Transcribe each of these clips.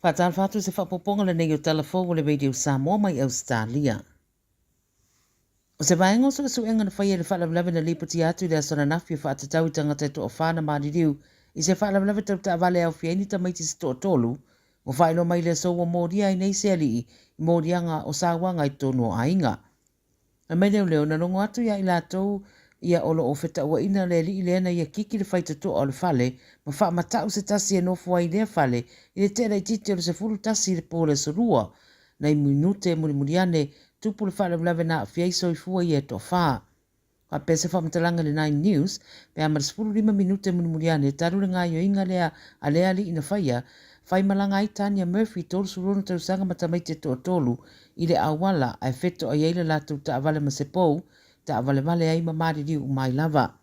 Fatal fatu se whapoponga le nei o Tala Fou o le radio Samoa mai Ausetalia. O se vaenga so su enga na whaia le whalavlawe na lipoti atu i le asona nafi o whaatatau i tangata to o whana maaririu i se whalavlawe tau ta avale au fiaini ta maiti se to tolu o whaino mai le so o mōria i nei se ali i mōrianga o sāwanga i tono o ainga. Na mai leo na rongo atu ia i lātou ia olo o wheta ua ina le li i leana ia kiki le whaita to o le whale ma wha matau se tasi e nofua i le whale i le tera i titi o le se furu tasi le pōle sorua na i minute muriane tupu le whale vlawe na fiaiso i fua i e to wha. Ka pese whamatalanga le 9 News pe amara se furu 5 minute muriane taru le ngā yo inga lea a lea li ina whaia whai malanga i Tania Murphy tolu surunu tau sanga matamaite to tolu i le awala ai feto a yeile lātou ta avale ma se pou ta avale vale ai mamari riu mai lava.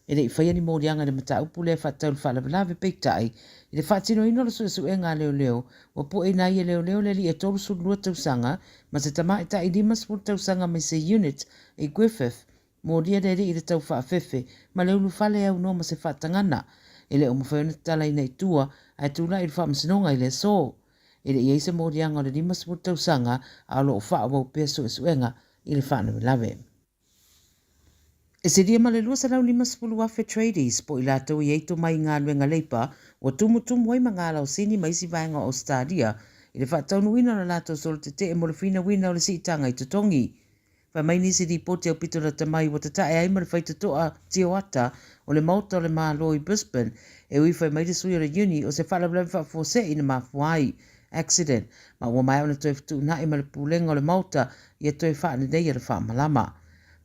E le i whaia ni mōrianga le mata upu le whatau le whala lawe peitai i le whatino ino le su e ngā leo wa pu e nai e leo le li e tolu su lua tau sanga ma se tama ita i lima spur tau sanga me se unit i Griffith mōria le i le tau whaafefe ma leo lu whale au no ma se whatangana e le o mawhaiona tala i nei tua ai tūna i le whaamasinonga i le so. E le i eise mōrianga o le lima spur tau sanga a lo o wha wau pia su e suenga i le whana lawe. E se ria male lua sa lau 5 wafe tradies po i lātou i eito mai ngā luenga leipa o tumu wai ma ngā lau sini mai si vaenga o Ausetalia i le whaataunu wina na lātou solo te e mo le whina wina o le siitanga i tutongi. Wha mai nisi di poti au pito na tamai wa tatae ai ma le whaita toa tio ata o le mauta o le mālo i Brisbane e ui whai mai le sui o le uni o se whalablawe whaafose i na mafuai accident ma ua mai au na toi fitu na i ma le pūlenga o le mauta i a toi whaane nei a le whaamalama.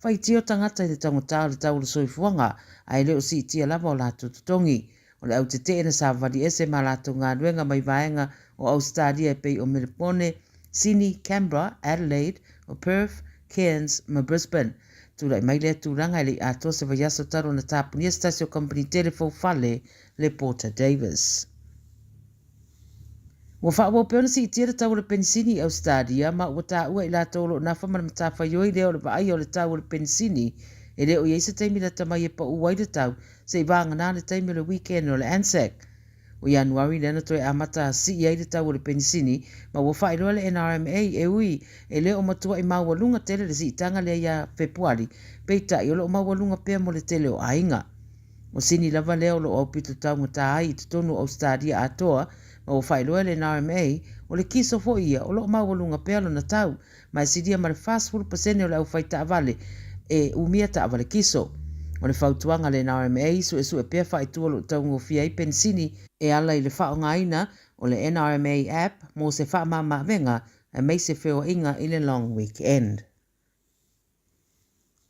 Whai tio tangata i le tangotau le tau le soifuanga ai leo si tia lava o lātou tutongi. O le au te te na sāwari ese ma lātou ngā ruenga mai vaenga o Ausetalia e pei o Melbourne, Sydney, Canberra, Adelaide, o Perth, Cairns, ma Brisbane. Tūra i mai lea tūranga i le ato se vai aso taro na tāpunia stasio company telefo fale le Porter Davis. Wa whaua peona si tira tau le pensini au Ausetalia ma ua tā ua i la tolo na whamana mata whaioi leo le vaai o le tau le pensini e leo i eisa teimi la tamai e pa uai le tau se i vanga nā le teimi le weekend o le Anzac. O Januari lena toi a mata si i le tau le pensini ma ua whairoa le NRMA e ui e leo o matua i maua lunga tele le si itanga le ia Februari peita i o lo maua lunga pea mo le tele o ainga. O sini lava leo lo au pito tau ngata ai i tutonu Ausetalia atoa ma o whailoa le NRMA o le kiso fo ia o lo mawalunga pealo na tau ma e sidia ma le fast food pasene o le au whai taavale e umia taavale kiso. O le whautuanga le NRMA su e pia whai tua lo tau ngofia i pensini e ala i le whao ngaina o le NRMA app mo se wha mama venga e mei se wheo inga i le long weekend.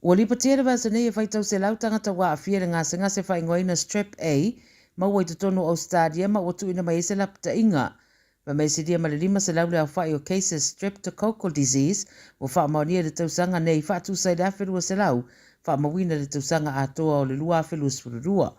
Ua lipa tere vasa nei e whaitau se lautangata wa a fia ngā se ngase whai ngoina strep A ma ua i tutono Ausetalia ma ua tuina mai ese lapta inga. Ma mai se dia ma le 5 se laule au whai o cases streptococcal disease o wha maunia le tausanga nei whatu sai le awherua se lau wha mawina le tausanga atoa o le lua awherua spururua.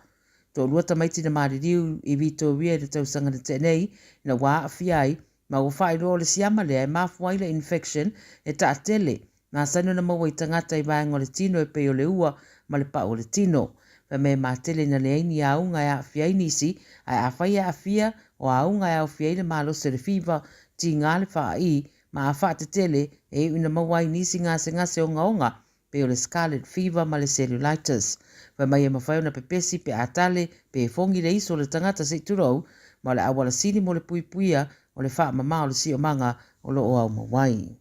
Tō lua tamaiti na maririu i Victoria le tausanga le tenei na waa a fiai ma ua whai roa le siama lea e mafuai le infection e ta atele. Nā sanu na maua i tangata i vaenga o le tino e peo le ua ma le pa o le tino. Fa me matele na leini a unga e a fiai nisi ai a whai a fia o a unga e a fiai le malo se le fiva ti ngā le wha i ma a wha te tele e ina mawai nisi ngā se ngase o ngaonga pe o le scarlet fever ma le cellulitis. Fa mai e mawhai na pepesi pe a tale pe e fongi le iso le tangata se turou ma le awala sini mo le puipuia o le wha mamao le si o manga o lo o au mawai.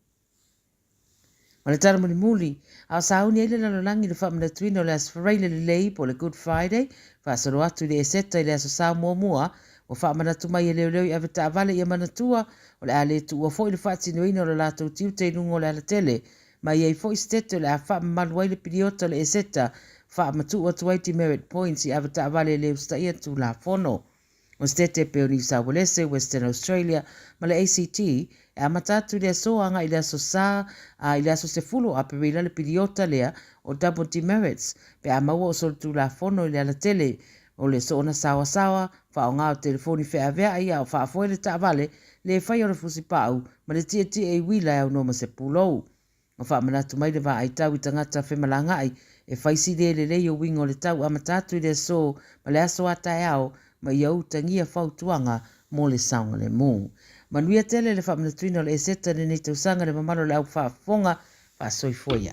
Ma le tara muli, a sauni ele na lolangi le whamana tuina o le asfareile le lei po le Good Friday, whaasaro atu le eseta i le aso sa mua, o whamana tumai e leo i aveta avale i a manatua, o le ale tu ua fo i le whaatinoina o le lato tiu te nungo le ala tele, ma i ei fo i stete o le a whamamaluai le piriota le eseta, whaamatu atu ai ti merit points i aveta avale le ustaia tu la fono. O stete pe o New South Wales, Western Australia, ma le ACT, e a matatu le soanga i le aso sa, i le aso se fulo a perila le piriota lea o double demerits, pe a maua o soltu la fono i le ala tele, o le soona sawa, wha o ngā o telefoni whea vea ia o wha foe le taavale, le whai o le fusi pau, ma le tia e wila au noma se pulou. O wha manatu mai le wa ai tau i tangata whemalangai, e whaisi le lei o wingo le tau a matatu i le so, ma le aso ata e ao, ma iau tangia whautuanga mo le saunga le mō. Manuia tele le wha manatuina o le eseta le nei tausanga le mamalo le au wha fonga wha soifoia.